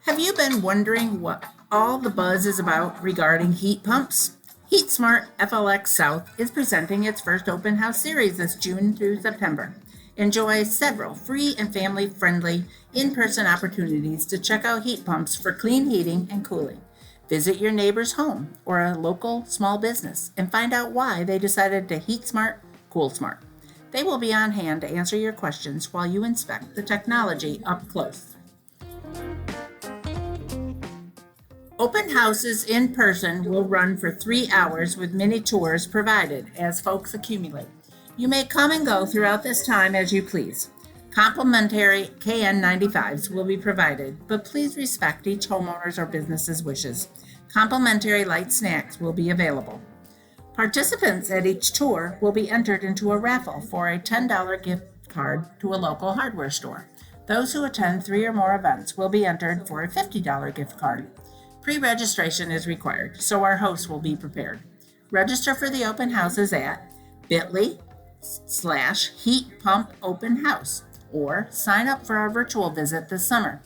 Have you been wondering what all the buzz is about regarding heat pumps? HeatSmart FLX South is presenting its first open house series this June through September. Enjoy several free and family friendly in person opportunities to check out heat pumps for clean heating and cooling. Visit your neighbor's home or a local small business and find out why they decided to heat smart, cool smart. They will be on hand to answer your questions while you inspect the technology up close. Open houses in person will run for 3 hours with mini tours provided as folks accumulate. You may come and go throughout this time as you please. Complimentary KN95s will be provided, but please respect each homeowner's or business's wishes. Complimentary light snacks will be available. Participants at each tour will be entered into a raffle for a $10 gift card to a local hardware store. Those who attend 3 or more events will be entered for a $50 gift card. Pre-registration is required, so our hosts will be prepared. Register for the open houses at bit.ly/heat pump open house or sign up for our virtual visit this summer.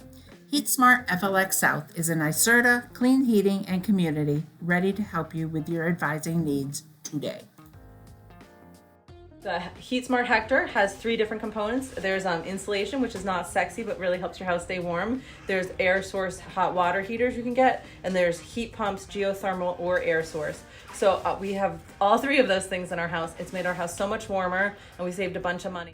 HeatSmart FLX South is an ISERTA clean heating and community ready to help you with your advising needs today. The HeatSmart Hector has 3 different components. There's insulation, which is not sexy but really helps your house stay warm. There's air source hot water heaters you can get, and there's heat pumps, geothermal or air source. So we have all 3 of those things in our house. It's made our house so much warmer, and we saved a bunch of money.